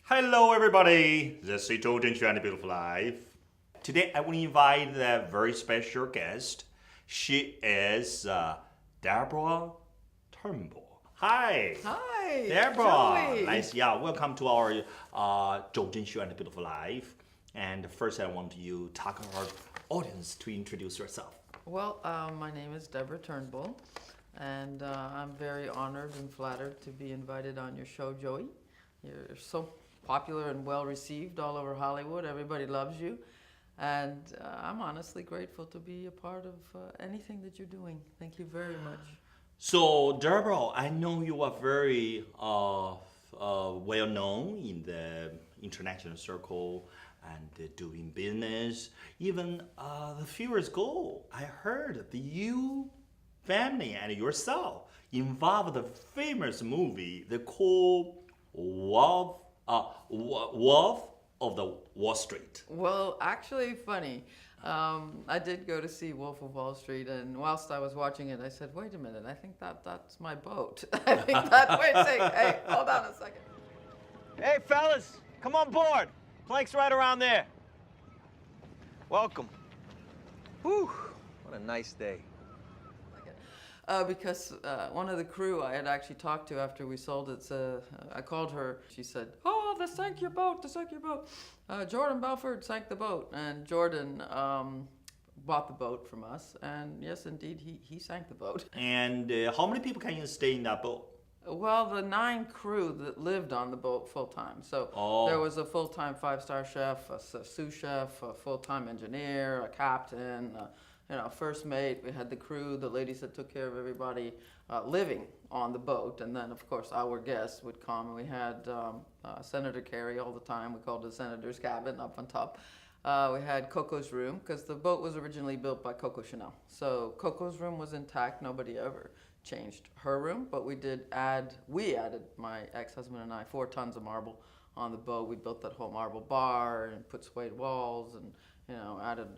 Hello, everybody. This is Zhou Zheng Show and Beautiful Life. Today, I will invite a very special guest. She is Deborah Turnbull. Hi. Hi. Deborah. Joey. Nice. Yeah, welcome to our Zhou Zheng Show and Beautiful Life. And first, I want you to talk to our audience to introduce yourself. Well, my name is Deborah Turnbull, and I'm very honored and flattered to be invited on your show, Joey. You're so popular and well received all over Hollywood. Everybody loves you. And I'm honestly grateful to be a part of anything that you're doing. Thank you very much. So, Deborah, I know you are very well known in the international circle and doing business. Even a few years ago, I heard that you family and yourself involved the famous movie they call Wolf of the Wall Street. Well, actually, funny. I did go to see Wolf of Wall Street, and whilst I was watching it, I said, wait a minute, I think that's my boat. I think that, wait a second, hey, hold on a second. Hey, fellas, come on board. Plank's right around there. Welcome. Whew, what a nice day. Because one of the crew I had actually talked to after we sold it, I called her. She said, "Oh, they sank your boat. They sank your boat. Jordan Belfort sank the boat." And Jordan bought the boat from us. And yes, indeed, he sank the boat. And how many people can you stay in that boat? Well, the 9 crew that lived on the boat full time. So there was a full-time 5-star chef, a sous chef, a full-time engineer, a captain, first mate. We had the crew, the ladies that took care of everybody living on the boat. And then, of course, our guests would come. And we had Senator Kerry all the time. We called it the Senator's Cabin up on top. We had Coco's room, because the boat was originally built by Coco Chanel. So Coco's room was intact. Nobody ever changed her room, but we added, my ex-husband and I, 4 tons of marble on the boat. We built that whole marble bar and put suede walls and added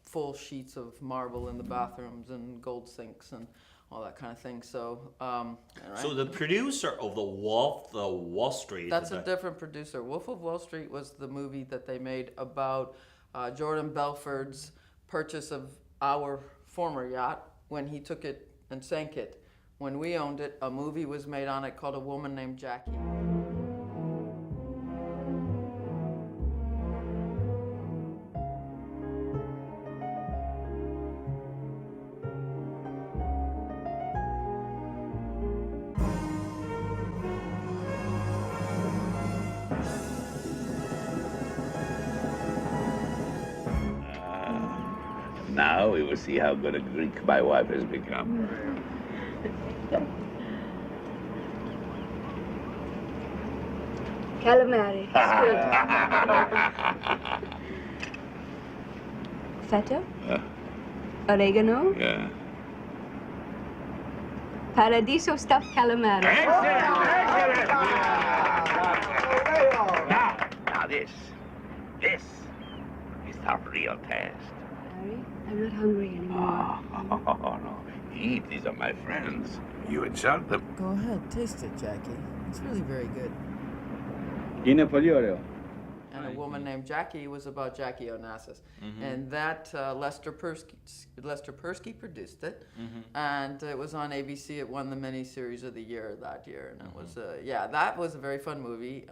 full sheets of marble in the bathrooms and gold sinks and all that kind of thing. So, right? So the producer of the Wolf of Wall Street. That's a different producer. Wolf of Wall Street was the movie that they made about Jordan Belfort's purchase of our former yacht when he took it and sank it. When we owned it, a movie was made on it called A Woman Named Jackie. Now we will see how good a Greek my wife has become. Calamari. Feta? Oregano? Yeah. Paradiso stuffed calamari. Excellent! Now this is our real test. Harry, I'm not hungry anymore. Oh, no. Eat, these are my friends. You insult them. Go ahead, taste it, Jackie. It's really very good. Είναι πολύ ωραίο. And A Woman Named Jackie was about Jackie Onassis. Mm-hmm. And that Lester Persky produced it. Mm-hmm. And it was on ABC. It won the mini-series of the year that year. And it was, that was a very fun movie.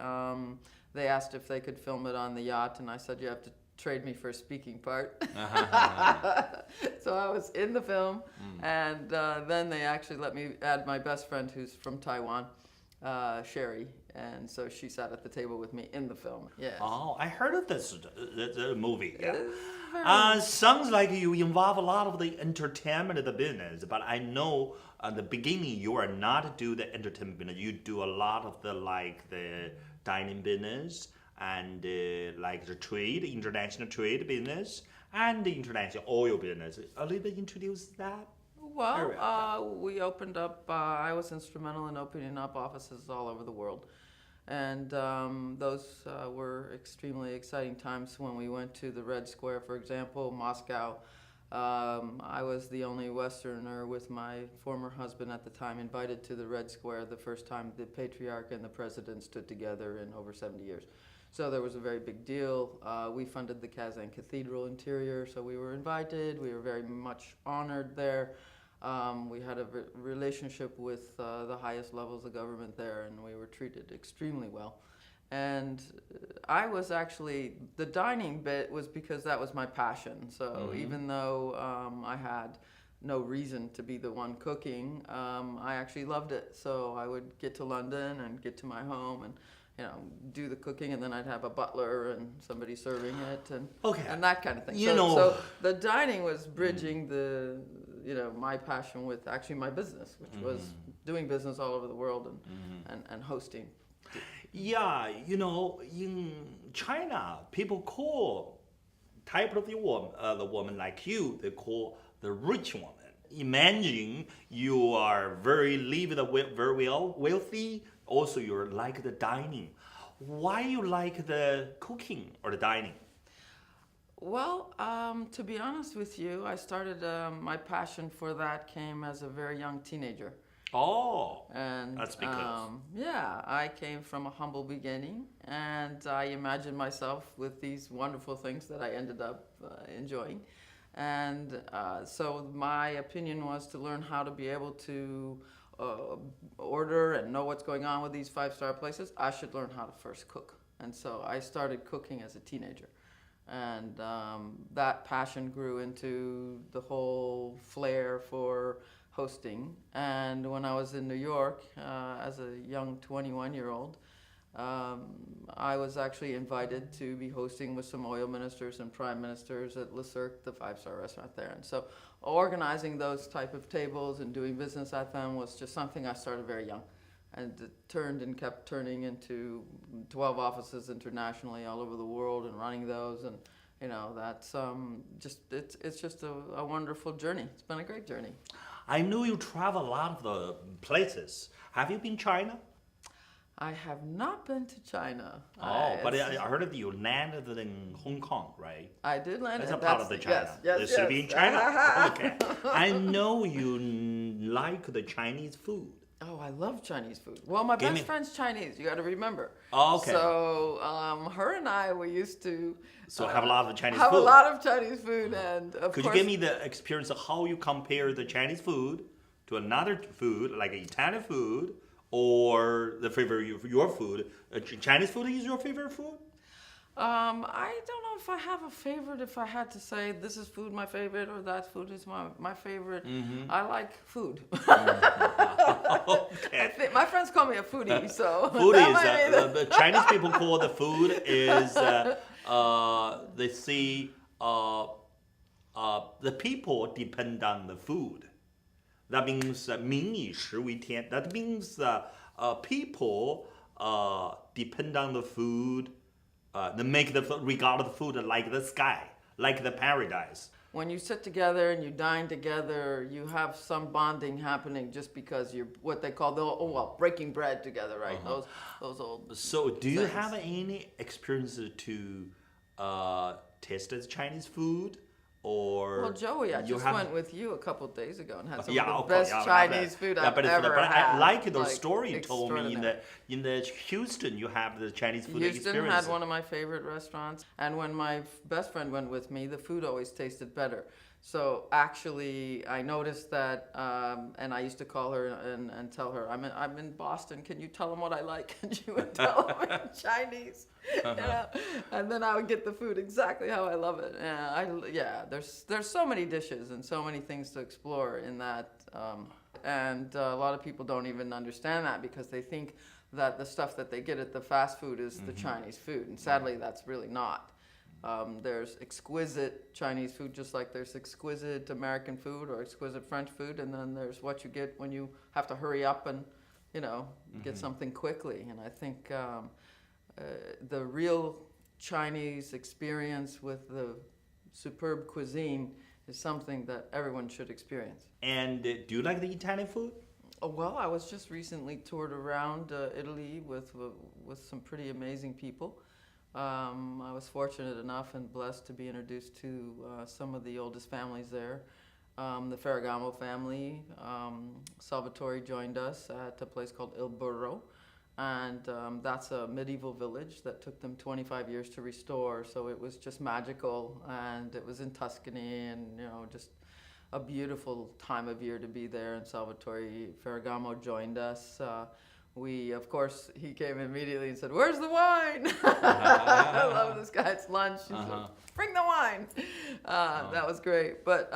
They asked if they could film it on the yacht, and I said, you have to trade me for a speaking part. So I was in the film, and then they actually let me add my best friend who's from Taiwan, Sherry, and so she sat at the table with me in the film. Yes. Oh, I heard of this the movie. Yeah. Sounds like you involve a lot of the entertainment of the business, but I know at the beginning you are not do the entertainment business. You do a lot of the dining business and like the trade, international trade business, and the international oil business. A little bit introduce that. Well, we opened up, I was instrumental in opening up offices all over the world. And those were extremely exciting times when we went to the Red Square, for example, Moscow, I was the only Westerner with my former husband at the time invited to the Red Square the first time the patriarch and the president stood together in over 70 years. So there was a very big deal. We funded the Kazan Cathedral interior, so we were invited. We were very much honored there. We had a relationship with the highest levels of government there, and we were treated extremely well. And I was actually, the dining bit was because that was my passion. So even though I had no reason to be the one cooking, I actually loved it. So I would get to London and get to my home and, you know, do the cooking, and then I'd have a butler and somebody serving it and that kind of thing. So the dining was bridging the, you know, my passion with actually my business, which was doing business all over the world and hosting. Yeah, you know, in China, people call type of the woman like you, they call the rich woman. Imagine you are very wealthy. Also, you're like the dining. Why you like the cooking or the dining? Well, to be honest with you, I started, my passion for that came as a very young teenager. Oh, and that's because. Yeah, I came from a humble beginning, and I imagined myself with these wonderful things that I ended up enjoying. And so my opinion was to learn how to be able to order and know what's going on with these five-star places. I should learn how to first cook. And so I started cooking as a teenager. And that passion grew into the whole flair for hosting. And when I was in New York as a young 21-year-old, I was actually invited to be hosting with some oil ministers and prime ministers at Le Cirque, the five-star restaurant there. And so organizing those type of tables and doing business at them was just something I started very young. And it turned and kept turning into 12 offices internationally all over the world and running those. And, you know, that's it's just a wonderful journey. It's been a great journey. I know you travel a lot of the places. Have you been to China? I have not been to China. But I heard that you landed in Hong Kong, right? I did land. That's a part of the China. Yes. Should be in China. Okay. I know you like the Chinese food. Oh, I love Chinese food. Well, my best friend's Chinese. You got to remember. Oh, okay. So her and I, we used to have a lot of Chinese food. Have a lot of Chinese food, and of course. Could you give me the experience of how you compare the Chinese food to another food, like Italian food, or the favorite your food? Chinese food is your favorite food? I don't know if I have a favorite. If I had to say this is food my favorite or that food is my favorite, I like food. Okay. I think my friends call me a foodie, so food is the Chinese people call the food is they see the people depend on the food. That means 民以食为天. That means people depend on the food. They make regard the food like the sky, like the paradise. When you sit together and you dine together, you have some bonding happening just because you're what they call breaking bread together, right? Those old. So, do you have any experience to taste the Chinese food? Or well, Joey, I just went with you a couple of days ago and had some of the best Chinese food I've ever had. I like the story you told me in the Houston you have the Chinese food Houston experience. Had one of my favorite restaurants, and when my best friend went with me, the food always tasted better. So actually, I noticed that, and I used to call her and tell her, I'm in Boston. Can you tell them what I like? And she would tell them in Chinese. You know? And then I would get the food exactly how I love it. There's so many dishes and so many things to explore in that. And a lot of people don't even understand that because they think that the stuff that they get at the fast food is the Chinese food. And sadly, that's really not. There's exquisite Chinese food, just like there's exquisite American food or exquisite French food, and then there's what you get when you have to hurry up and, you know, get something quickly. And I think the real Chinese experience with the superb cuisine is something that everyone should experience. And do you like the Italian food? Oh, well, I was just recently toured around Italy with some pretty amazing people. I was fortunate enough and blessed to be introduced to some of the oldest families there. The Ferragamo family. Salvatore joined us at a place called Il Burro, and that's a medieval village that took them 25 years to restore, so it was just magical, and it was in Tuscany, and just a beautiful time of year to be there. And Salvatore Ferragamo joined us. Of course, he came immediately and said, "Where's the wine?" I love this guy. It's lunch. He said, "Bring the wine." That was great. But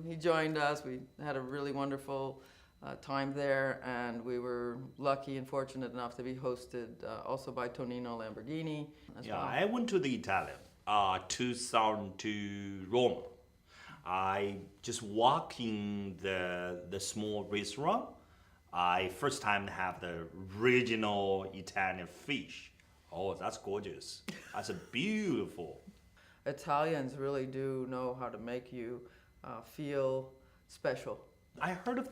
he joined us. We had a really wonderful time there, and we were lucky and fortunate enough to be hosted also by Tonino Lamborghini as well. I went to the Italian 2000 to Rome. I just walk in the small restaurant. I first time have the original Italian fish. Oh, that's gorgeous. That's beautiful. Italians really do know how to make you feel special. I heard of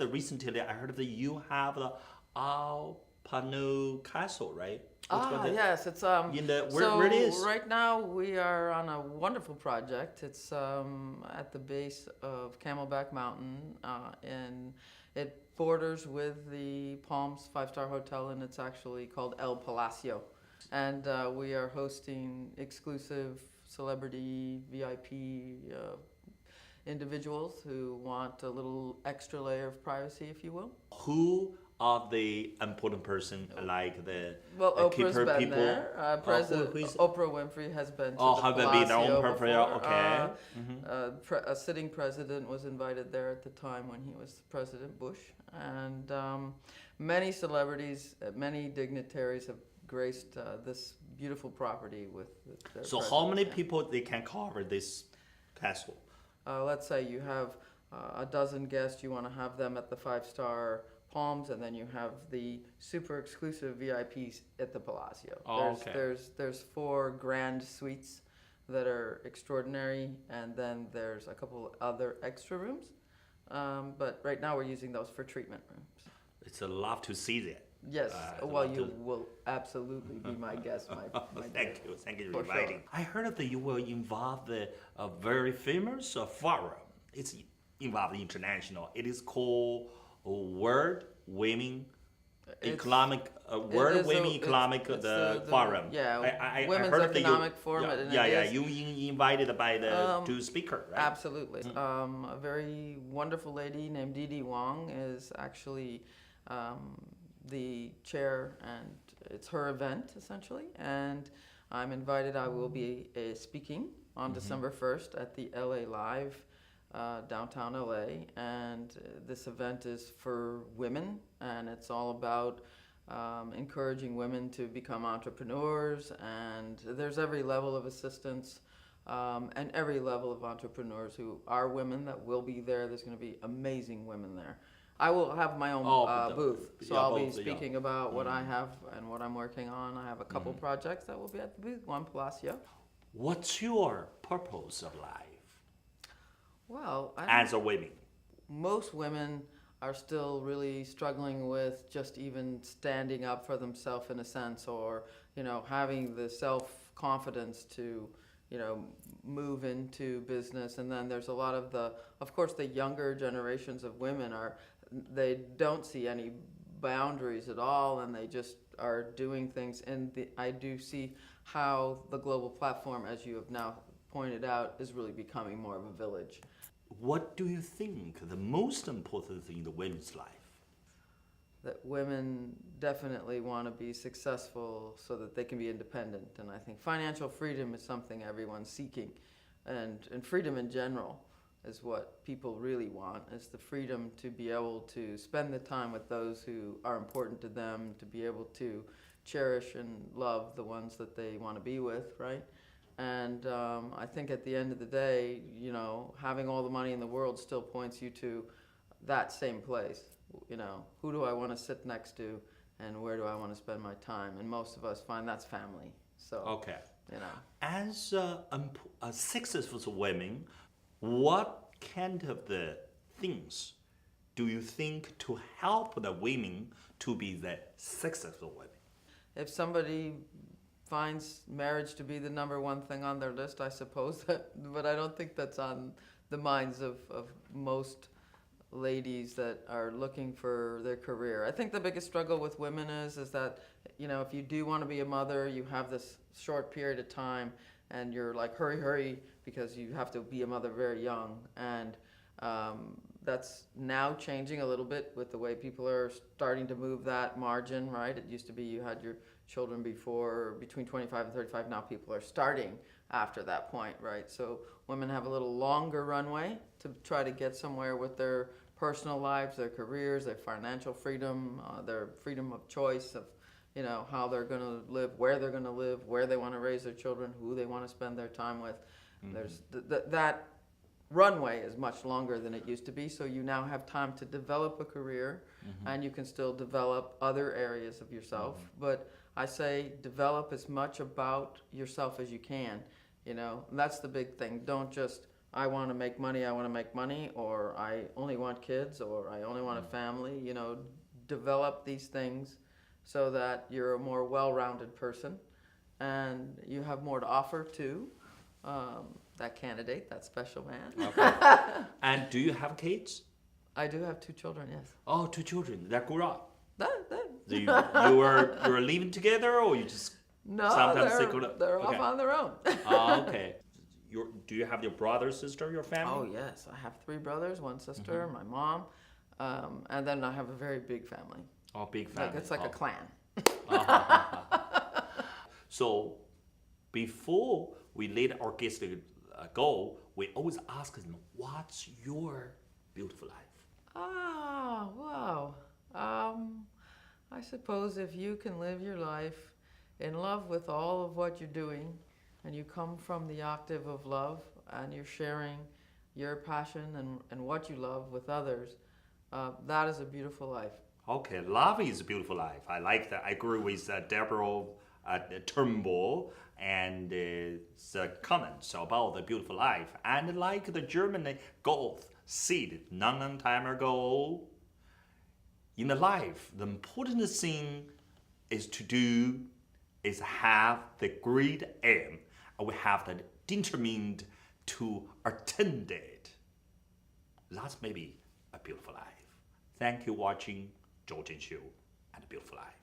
you have the Alpano Castle, right? Yes, it's where it is? Right now we are on a wonderful project. It's at the base of Camelback Mountain, and it borders with the Palms 5-star hotel, and it's actually called El Palacio. And we are hosting exclusive celebrity VIP individuals who want a little extra layer of privacy, if you will. Who are the important person like the Oprah's keeper been people? there. Oprah Winfrey has been to the have they been their own Palacio president? before. Okay. A sitting president was invited there at the time when he was President Bush. And many celebrities, many dignitaries have graced this beautiful property with their So presence. how many people they can cover this castle? Let's say you have a dozen guests, you want to have them at the 5-star Palms, and then you have the super exclusive VIPs at the Palacio. There's 4 grand suites that are extraordinary, and then there's a couple other extra rooms. But right now we're using those for treatment rooms. It's a love to see that. Yes, you will absolutely be my guest, my Thank you for For inviting. sure. I heard that you will involve the very famous forum. It's involved international. It is called World Women Economic Forum. Yeah, I Women's heard that Economic Forum. and it is- You invited by the two speaker, right? Absolutely. A very wonderful lady named Didi Wong is actually the chair, and it's her event essentially. And I'm invited. I will be speaking on December 1st at the LA Live, downtown LA. And this event is for women, and it's all about encouraging women to become entrepreneurs. And there's every level of assistance. And every level of entrepreneurs who are women that will be there. There's going to be amazing women there. I will have my own booth, so I'll be speaking about what I have and what I'm working on. I have a couple projects that will be at the booth, one Palacio. What's your purpose of life Well, as a woman? most women are still really struggling with just even standing up for themselves in a sense, or having the self-confidence to move into business. And then there's a lot of the younger generations of women they don't see any boundaries at all, and they just are doing things. And I do see how the global platform, as you have now pointed out, is really becoming more of a village. What do you think the most important thing in the women's life? That women definitely want to be successful so that they can be independent. And I think financial freedom is something everyone's seeking. And freedom in general is what people really want, is the freedom to be able to spend the time with those who are important to them, to be able to cherish and love the ones that they want to be with, right? And I think at the end of the day, having all the money in the world still points you to that same place. Who do I want to sit next to, and where do I want to spend my time? And most of us find that's family. So, okay. As a successful woman, what kind of the things do you think to help the women to be the successful women? If somebody finds marriage to be the number one thing on their list, I suppose. But I don't think that's on the minds of most ladies that are looking for their career. I think the biggest struggle with women is that, you know, if you do want to be a mother, you have this short period of time and you're like, hurry, because you have to be a mother very young. And that's now changing a little bit with the way people are starting to move that margin, right? It used to be you had your children between 25 and 35. Now people are starting after that point, right? So women have a little longer runway to try to get somewhere with their personal lives, their careers, their financial freedom, their freedom of choice of, you know, how they're going to live, where they're going to live, where they want to raise their children, who they want to spend their time with. There's that runway is much longer than it used to be, so you now have time to develop a career, and you can still develop other areas of yourself. But I say develop as much about yourself as you can, you know. And that's the big thing. Don't just, I want to make money, or I only want kids, or I only want a family. You know, develop these things so that you're a more well-rounded person and you have more to offer to that candidate, that special man. Okay. And do you have kids? I do have 2 children, yes. Oh, 2 children. That grew up. They, You were living together, or you just no, sometimes they're off on their own. Oh, okay. Do you have your brother, sister, your family? Oh, yes. I have 3 brothers, 1 sister, my mom, and then I have a very big family. Oh, big family. It's like a clan. So, before we let our guests go, we always ask them, what's your beautiful life? Ah, wow. I suppose if you can live your life in love with all of what you're doing, and you come from the octave of love, and you're sharing your passion and what you love with others, that is a beautiful life. Okay, love is a beautiful life. I like that. I agree with Deborah Turnbull and the comments about the beautiful life. And like the German Goethe said long time ago, in the life, the important thing is have the great aim, and we have the determined to attain it. That's maybe a beautiful life. Thank you for watching Zhou Zheng Show and a Beautiful Life.